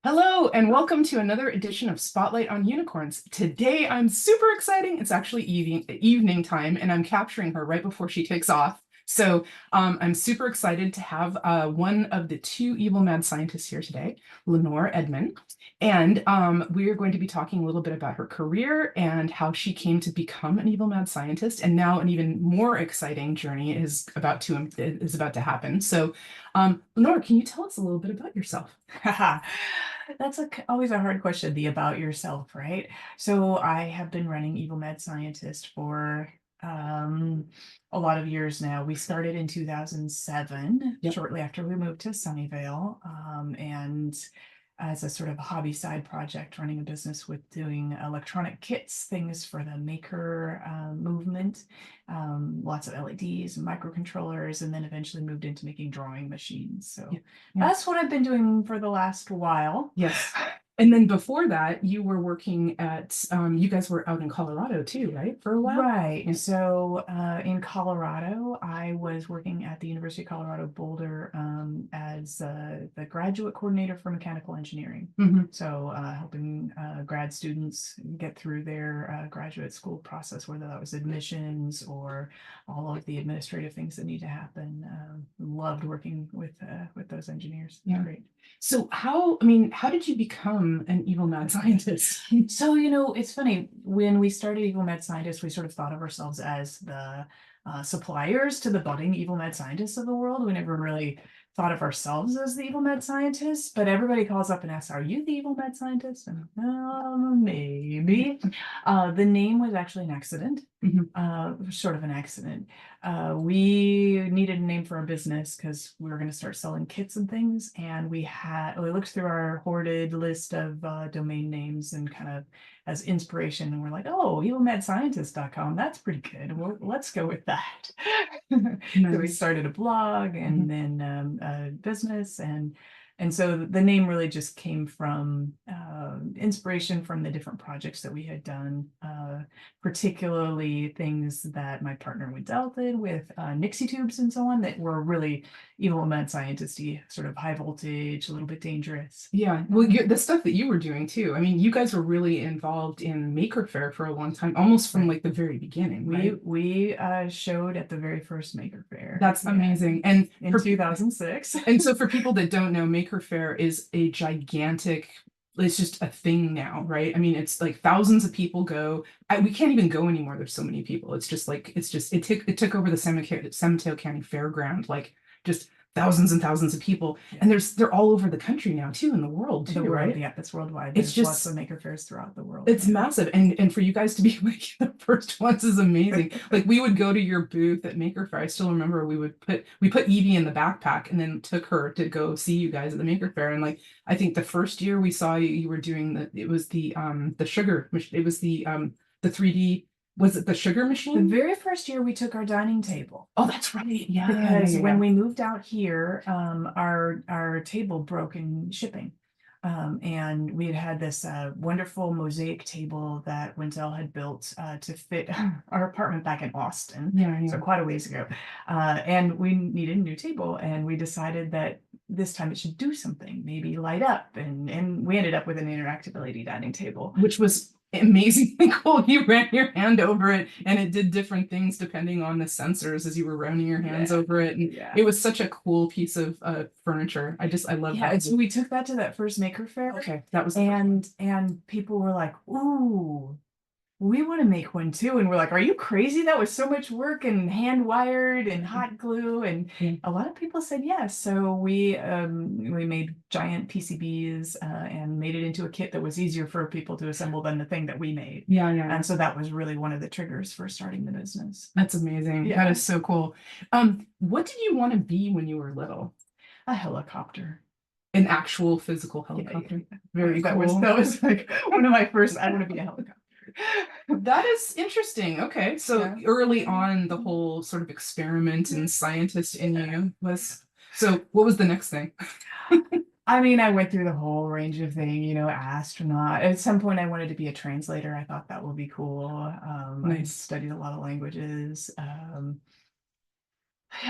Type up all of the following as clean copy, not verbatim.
Hello, and welcome to another edition of Spotlight on Unicorns. Today, I'm super exciting. It's actually evening time, and I'm capturing her right before she takes off. I'm super excited to have one of the two evil mad scientists here today, Lenore Edman. And we are going to be talking a little bit about her career and how she came to become an evil mad scientist. And now an even more exciting journey is about to happen. Lenore, can you tell us a little bit about yourself? That's always a hard question, the about yourself, right? So I have been running Evil Mad Scientist for a lot of years now. We started in 2007, Yep. shortly after we moved to Sunnyvale, and as a sort of hobby side project, running a business with doing electronic kits, things for the maker movement, lots of LEDs and microcontrollers, and then eventually moved into making drawing machines. So Yeah. Yeah. that's what I've been doing for the last while. Yes. And then before that, you were working you guys were out in Colorado too, right? For a while? Right. Yeah. So in Colorado, I was working at the University of Colorado Boulder as the graduate coordinator for mechanical engineering. Hmm. So helping grad students get through their graduate school process, whether that was admissions or all of the administrative things that need to happen. Loved working with those engineers. It's Yeah. great. How did you become an evil mad scientist? So, it's funny, when we started Evil Mad Scientists, we sort of thought of ourselves as the suppliers to the budding evil mad scientists of the world. We never really thought of ourselves as the evil mad scientists, but everybody calls up and asks, "Are you the evil mad scientist?" And maybe. The name was actually an accident, Mhm. sort of an accident. We needed a name for our business because we were going to start selling kits and things, and we looked through our hoarded list of domain names and kind of as inspiration, and we're like, oh, evilmadscientist.com, that's pretty good. Well, let's go with that. So we Nice. started a blog Mhm. and then a business, and so the name really just came from inspiration from the different projects that we had done, particularly things that my partner would dealt with Nixie tubes and so on, that were really evil mad scientisty, sort of high voltage, a little bit dangerous. Yeah. Well, the stuff that you were doing too. I mean, you guys were really involved in Maker Faire for a long time, almost from Right. like the very beginning, We right? we showed at the very first Maker Faire, That's yeah, amazing. And in 2006. for people that don't know, Maker Faire is a gigantic, it's just a thing now, right? I mean, it's like thousands of people go. We can't even go anymore. There's so many people. It took over the San Mateo County Fairground, like just thousands and thousands of people. Yeah. And they're all over the country now too, in the world The too, world, right? yeah, that's worldwide. It's There's lots just of Maker Fairs throughout the world. it's Yeah. massive, and for you guys to be like the first ones is amazing. Like we would go to your booth at Maker Faire. I still remember we put Evie in the backpack and then took her to go see you guys at the Maker Faire. And like I think the first year we saw you, you were doing the sugar it was the 3D, was it the sugar The machine? very first year we took our dining table, Oh, that's right. Yeah, yeah, because when yeah. we moved out here, our table broke in shipping. And we had this wonderful mosaic table that Wintel had built to fit our apartment back in Austin, Yeah, so yeah. quite a ways ago. And we needed a new table, and we decided that this time it should do something, maybe light up, and we ended up with an interactability dining table. Which was amazingly cool. You ran your hand over it and it did different things depending on the sensors as you were running your hands Yeah, over it. And yeah. it was such a cool piece of furniture. I love Yeah, that. and so we took that to that first Maker Faire. Okay, that was the first one. And people were like, "Ooh, we want to make one too." And we're like, "Are you crazy? That was so much work and hand wired and hot glue." And Yeah. a lot of people said yes. So we made giant PCBs and made it into a kit that was easier for people to assemble than the thing that we made. Yeah, yeah, yeah. And so that was really one of the triggers for starting the business. That's amazing. That Yeah, is so cool. What did you want to be when you were little? a helicopter. An actual physical Yeah, yeah, helicopter. yeah. Very That was cool. that was like one of my first. I want to be a helicopter. That is interesting. Okay, so Yeah. early on, the whole sort of experiment and scientist in you was. So, what was the next thing? I mean, I went through the whole range of thing, astronaut. At some point, I wanted to be a translator. I thought that would be cool. I Nice. studied a lot of languages.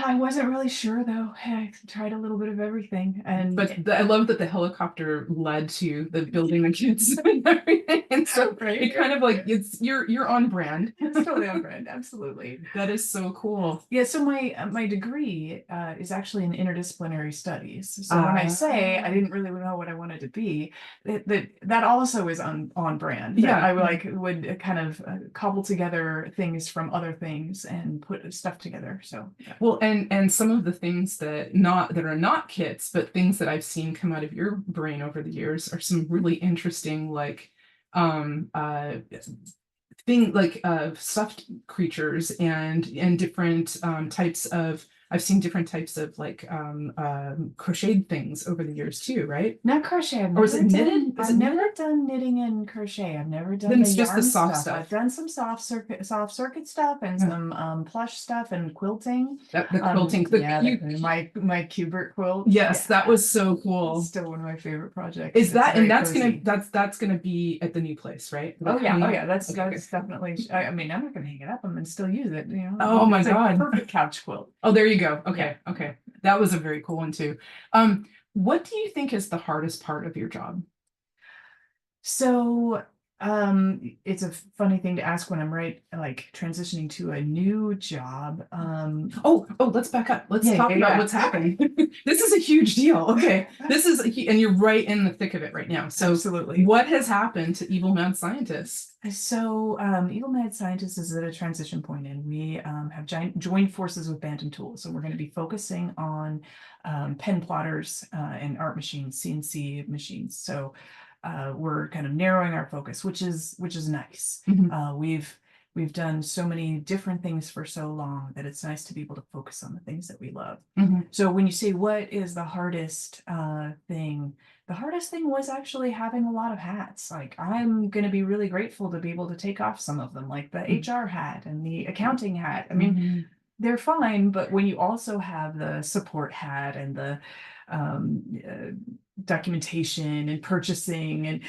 I wasn't really sure though. I tried a little bit of everything, and But I love that the helicopter led to the building the kids and everything. And so right, it kind of like you're on brand. it's totally on brand. Absolutely. That is so cool. Yeah, so my degree is actually in interdisciplinary studies. So when I say I didn't really know what I wanted to be, that also is on brand. That Yeah, I yeah. like would kind of cobble together things from other things and put stuff together. So yeah. Well, and some of the things that are not kits, but things that I've seen come out of your brain over the years are some really interesting like um stuffed creatures and different types of I've seen different types of like crocheted things over the years too, right? Not crochet. Or is it knitted? Is I've it never knitted? done knitting and crochet. I've never done Then the it's just the yarn soft stuff. I've stuff. done some soft circuit stuff and Yeah. some plush stuff and quilting. That the quilting, Yeah, my Cubert quilt. yes, Yeah, that was so it's cool. still one of my favorite projects. Is It's that and very cozy. that's gonna be at the new place, right? Oh Like yeah, hung oh up? yeah, that's Okay, that's definitely. I mean, I'm not gonna hang it up. I'm gonna still use it. You know, oh my it's a God. perfect couch quilt. Oh, there you go. Yeah. Okay, okay. That was a very cool one too. What do you think is the hardest part of your job? So, it's a funny thing to ask when I'm like transitioning to a new job. Oh, let's back up. Let's talk about Yeah. what's happening. This is a huge deal. Okay, and you're right in the thick of it right now. So, Absolutely. what has happened to Evil Mad Scientists? So, Eagle Mad Scientist is at a transition point, and we have joined forces with Bantam Tools. So we're going to be focusing on pen plotters and art machines, CNC machines. So we're kind of narrowing our focus, which is nice. Mhm. We've done so many different things for so long that it's nice to be able to focus on the things that we love. Mhm. So when you say what is the hardest thing, the hardest thing was actually having a lot of hats. Like I'm going to be really grateful to be able to take off some of them, like the HR hat and the accounting hat. I mean, Mhm. they're fine, but when you also have the support hat and the um, uh, documentation and purchasing and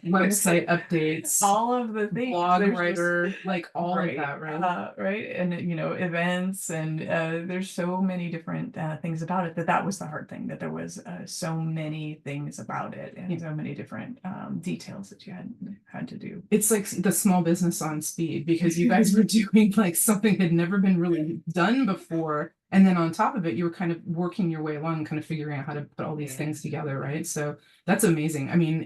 Website updates, all of the things, blog there's writer, like all of right, that, right? right, and events, and there's so many different things about it that was the hard thing. That there was so many things about it and Yeah. so many different details that you had to do. It's like the small business on speed because you guys were doing like something that had never been really done before. And then on top of it, you were kind of working your way along, kind of figuring out how to put all these things together, right? So that's amazing. I mean,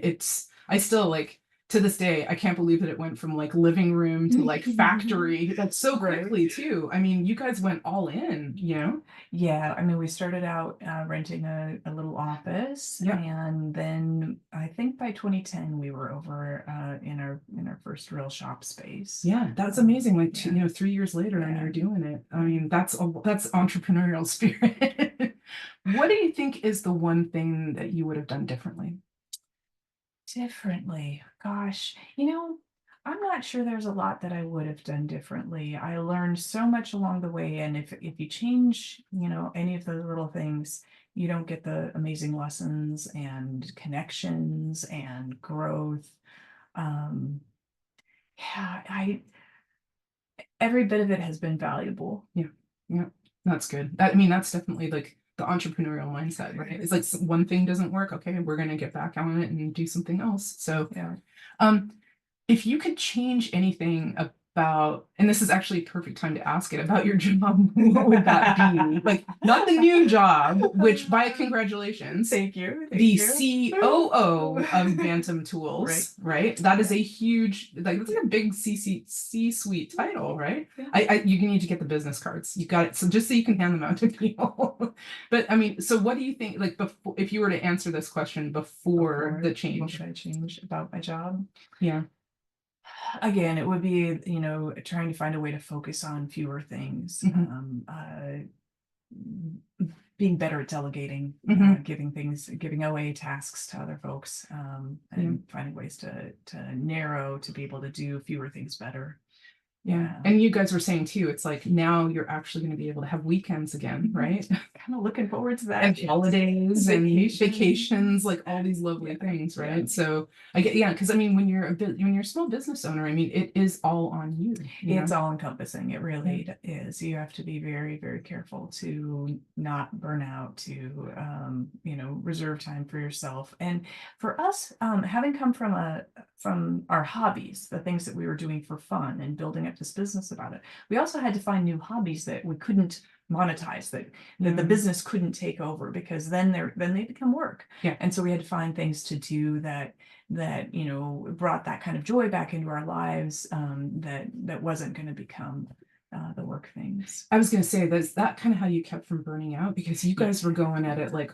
I still like to this day, I can't believe that it went from like living room to like factory. That's so quickly too. I mean, you guys went all in, you know? Yeah, I mean, we started out renting a little office, Yeah. and then I think by 2010 we were over in our first real shop space. Yeah, that's amazing. Like, Yeah. 3 years later and Yeah. you're doing it. I mean, that's entrepreneurial spirit. What do you think is the one thing that you would have done differently? Differently. Gosh, I'm not sure there's a lot that I would have done differently. I learned so much along the way, and if you change, any of the little things, you don't get the amazing lessons and connections and growth. Um, yeah, every bit of it has been valuable. Yeah, yeah, that's good. I mean, that's definitely like the entrepreneurial mindset, right? It's like one thing doesn't work, okay, we're gonna get back on it and do something else. So, Yeah. um, if you could change anything about, and this is actually a perfect time to ask it about your job, what would that be? Like, not the new job, which by congratulations, Thank you. the COO of Bantam Tools, right? That is a huge, like, that's like a big C-suite title, right? You need to get the business cards. You got it. So just so you can hand them out to people. But I mean, so what do you think, like, before, if you were to answer this question before the What change? should I change about my job? Yeah. Again, it would be, trying to find a way to focus on fewer things. Being better at delegating, giving away tasks to other folks, and finding ways to narrow to be able to do fewer things better. Yeah. And you guys were saying too, it's like now you're actually going to be able to have weekends again, right? Kind of looking forward to that. And holidays and vacations, like all these lovely Yeah, things, right? yeah. So I get, yeah, because I mean, when you're when you're a small business owner, I mean, it is all on you. It's all encompassing. It really is. You have to be very, very careful to not burn out, to reserve time for yourself. And for us, having come from our hobbies, the things that we were doing for fun and building up this business about it, we also had to find new hobbies that we couldn't monetize, that the business couldn't take over, because then they become work. Yeah. And so we had to find things to do that brought that kind of joy back into our lives, that wasn't going to become the work things. I was going to say, that's that kind of how you kept from burning out, because you guys were going at it like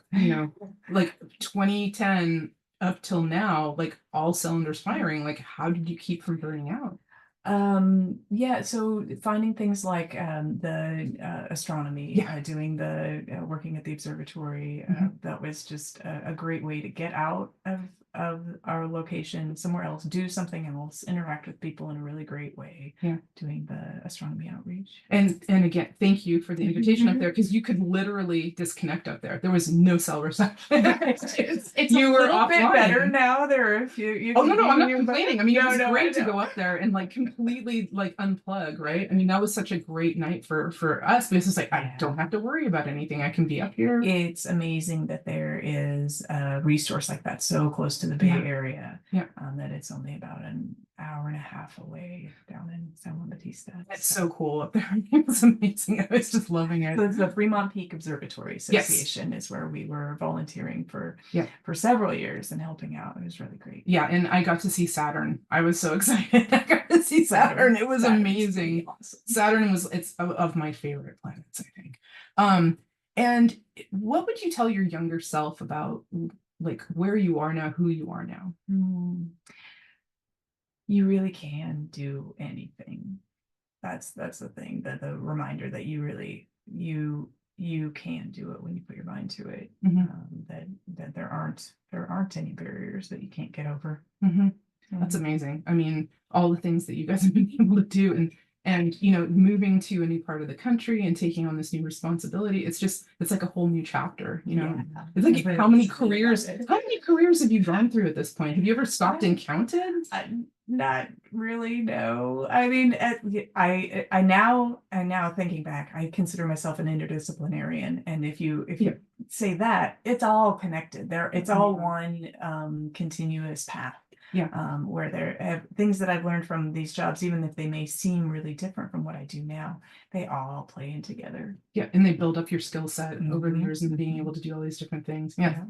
2010 up till now, like all cylinders firing. Like, how did you keep from burning out? Yeah, so finding things like the astronomy, doing the working at the observatory, that was just a great way to get out of our location somewhere else, do something else, interact with people in a really great way. Yeah, doing the astronomy outreach. And again, thank you for the invitation up there, because you could literally disconnect up there. There was no cell reception. It's you a were little bit offline. Better now. There are a few. Oh no, I'm not complaining. I mean, it was No, great to go up there and like completely like unplug, right? I mean, that was such a great night for us, because it's like I don't have to worry about anything. I can be up here. It's amazing that there is a resource like that so close to the Bay Area. Yeah. That it's only about an hour and a half away down in San Juan Bautista. It's so cool up there. It was amazing. I was just loving it. So it's the Fremont Peak Observatory Association is where we were volunteering for several years and helping out. It was really great. Yeah, and I got to see Saturn. I was so excited. I got to see Saturn. It was amazing. Awesome. Saturn it's of my favorite planets, I think. And what would you tell your younger self about like where you are now, who you are now? You really can do anything. That's the thing, the reminder that you really you can do it when you put your mind to it. That there aren't any barriers that you can't get over. That's amazing. I mean, all the things that you guys have been able to do, and moving to a new part of the country and taking on this new responsibility, it's like a whole new chapter. It's like how many careers have you gone through at this point? Have you ever stopped and counted? Not really, no. I mean, I now thinking back, I consider myself an interdisciplinarian, and if you say that, it's all connected. It's all one continuous path. Where there are things that I've learned from these jobs, even if they may seem really different from what I do now, they all play in together. Yeah, and they build up your skill set over the years and being able to do all these different things. Yeah.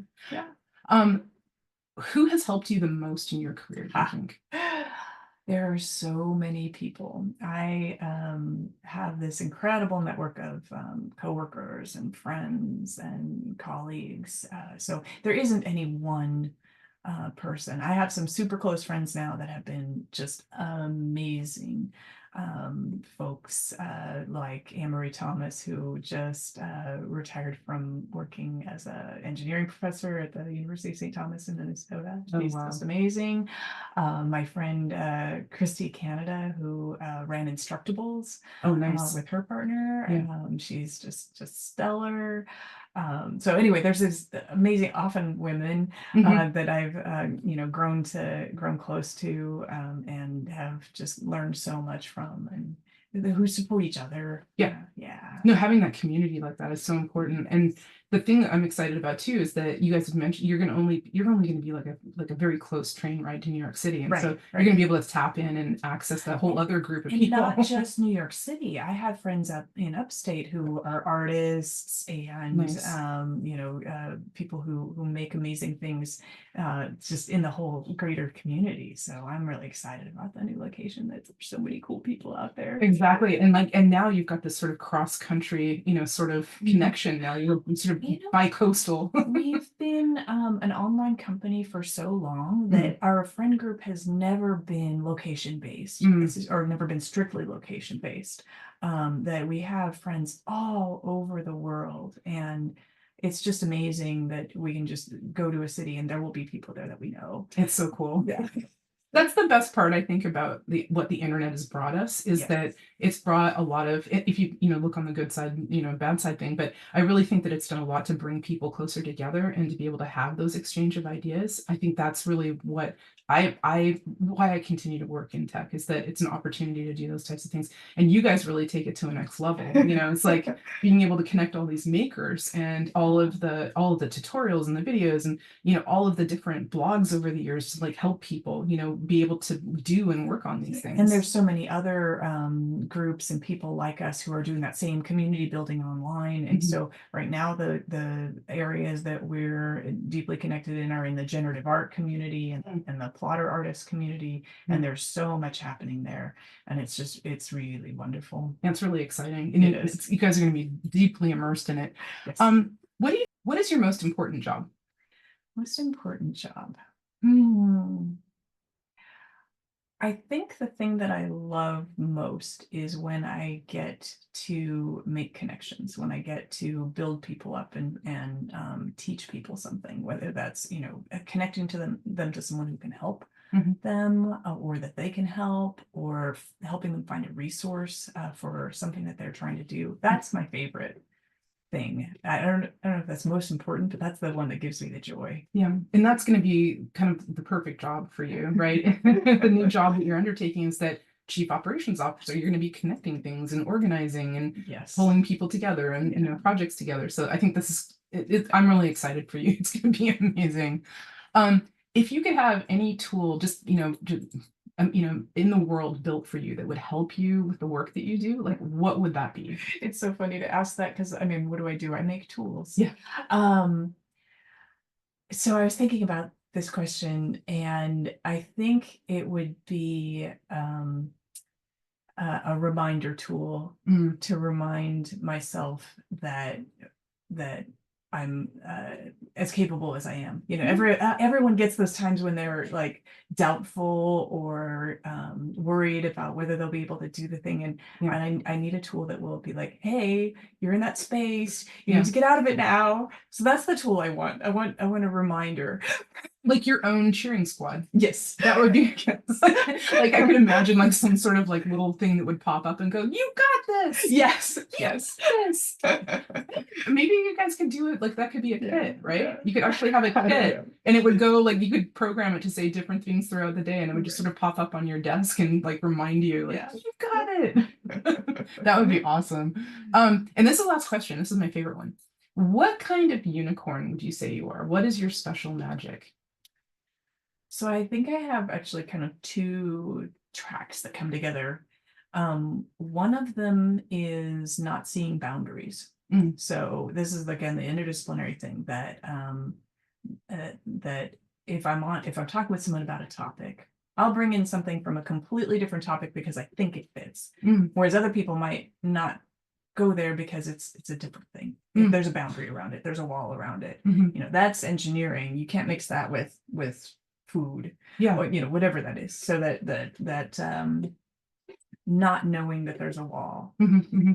Who has helped you the most in your career, do you think? There are so many people. I have this incredible network of coworkers and friends and colleagues. So there isn't any one person. I have some super close friends now that have been just amazing folks, like Anne-Marie Thomas, who just retired from working as an engineering professor at the University of St. Thomas in Minnesota. She's just amazing. My friend Christy Canada, who ran Instructables with her partner. She's just stellar. So anyway, there's this amazing, often women that I've grown close to and have just learned so much from, and who support each other. No, having that community like that is so important. And the thing I'm excited about too is that you guys have mentioned you're only going to be like a very close train ride to New York City, and so you're going to be able to tap in and access that whole other group of people. Not just New York City. I have friends up in upstate who are artists and people who make amazing things just in the whole greater community. So I'm really excited about the new location. There's so many cool people out there. Exactly, and now you've got this sort of cross country sort of connection. Now you're sort of bi-coastal. We've been an online company for so long that our friend group has never been location based, or never been strictly location based. That we have friends all over the world, and it's just amazing that we can just go to a city and there will be people there that we know. It's so cool. That's the best part, I think, about what the internet has brought us is Yes. that it's brought a lot of, if you look on the good side, bad side thing, but I really think that it's done a lot to bring people closer together and to be able to have those exchange of ideas. I think that's really what why I continue to work in tech, is that it's an opportunity to do those types of things. And you guys really take it to a next level. It's like being able to connect all these makers and all of the tutorials and the videos and all of the different blogs over the years to like help people be able to do and work on these things. And there's so many other groups and people like us who are doing that same community building online. And so right now the areas that we're deeply connected in are in the generative art community and the plotter artist community. And there's so much happening there. And it's really wonderful. And it's really exciting. And you guys are going to be deeply immersed in it. Yes. What is your most important job? Most important job? I think the thing that I love most is when I get to make connections, when I get to build people up and teach people something, whether that's, connecting to them to someone who can help them, or that they can help, or helping them find a resource for something that they're trying to do. That's my favorite thing. I don't know if that's most important, but that's the one that gives me the joy. Yeah, and that's going to be kind of the perfect job for you, right? The new job that you're undertaking is that chief operations officer. You're going to be connecting things and organizing and pulling people together and projects together. So I think this is I'm really excited for you. It's going to be amazing. If you could have any tool, just in the world built for you that would help you with the work that you do, like what would that be? It's so funny to ask that, because what do? I make tools. Yeah. So I was thinking about this question, and I think it would be a reminder tool to remind myself that I'm as capable as I am. Everyone gets those times when they're like doubtful or worried about whether they'll be able to do the thing. And I need a tool that will be like, hey, you're in that space. You need to get out of it now. So that's the tool I want. I want a reminder. Like your own cheering squad. Yes. That would be like I could imagine like some sort of like little thing that would pop up and go, you got this. Yes. Yes. Maybe you guys could do it, like that could be a kit, right? Yeah. You could actually have a kit and it would go like, you could program it to say different things throughout the day and it would just sort of pop up on your desk and like remind you like, you got it. That would be awesome. And this is the last question. This is my favorite one. What kind of unicorn would you say you are? What is your special magic? So I think I have actually kind of two tracks that come together. One of them is not seeing boundaries. So this is again the interdisciplinary thing that that if I'm talking with someone about a topic, I'll bring in something from a completely different topic because I think it fits. Whereas other people might not go there because it's a different thing. There's a boundary around it. There's a wall around it. That's engineering. You can't mix that with food, or whatever that is. So that not knowing that there's a wall.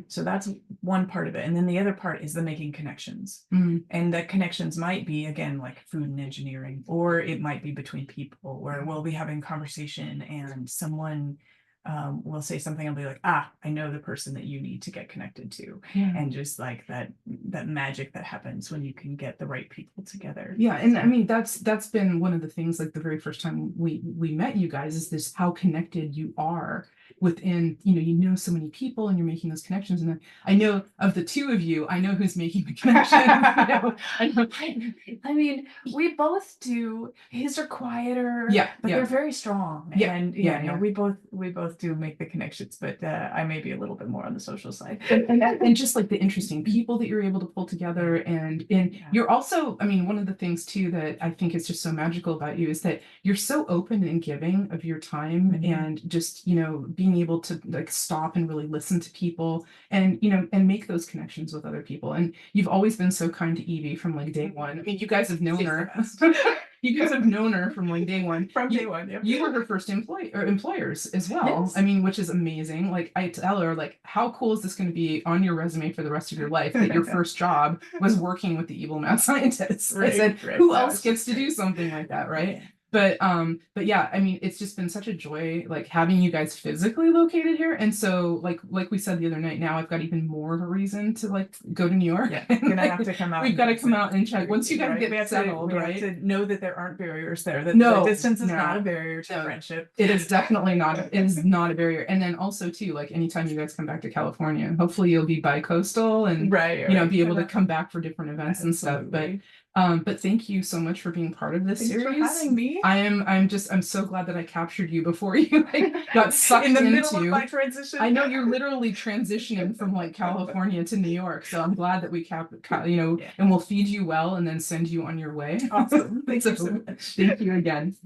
So that's one part of it, and then the other part is the making connections. And the connections might be again like food and engineering, or it might be between people where we'll be having conversation and someone will say something. I'll be like, I know the person that you need to get connected to. And just like that magic that happens when you can get the right people together. And I mean that's been one of the things, like the very first time we met you guys, is this how connected you are within, so many people and you're making those connections. And I know of the two of you, I know who's making the connections. I mean, we both do. His are quieter, but they're very strong. And we both do make the connections, but I may be a little bit more on the social side. And just like the interesting people that you're able to pull together, and you're also, I mean, one of the things too that I think is just so magical about you is that you're so open and giving of your time and just being able to like stop and really listen to people and and make those connections with other people. And you've always been so kind to Evie from like day one. I mean, you guys have known her. You guys have known her from like day one. From day one, yeah. You were her first employers as well. Yes. I mean, which is amazing. Like I tell her, like, how cool is this going to be on your resume for the rest of your life that your first job was working with the evil mad scientists? I said, who else gets to do something like that, right? But yeah, I mean, it's just been such a joy like having you guys physically located here. And so like we said the other night, now I've got even more of a reason to like go to New York. Yeah, And, gonna like, have to come out. we've got to come out and check once you guys Right? We get have settled, we have right? to know that there aren't barriers there, that No, the distance is no, not a barrier to no. friendship. It is definitely not, it is not a barrier. And then also too, like anytime you guys come back to California, hopefully you'll be bi-coastal and Right, you know right. be able to come back for different events and stuff. But thank you so much for being part of this Thanks for series. having me. I'm so glad that I captured you before you like got sucked in the into middle of my transition. I know you're literally transitioning from like California to New York, so I'm glad that we you know, Yeah. and we'll feed you well and then send you on your way. Awesome. Thank you so much. Thank you again.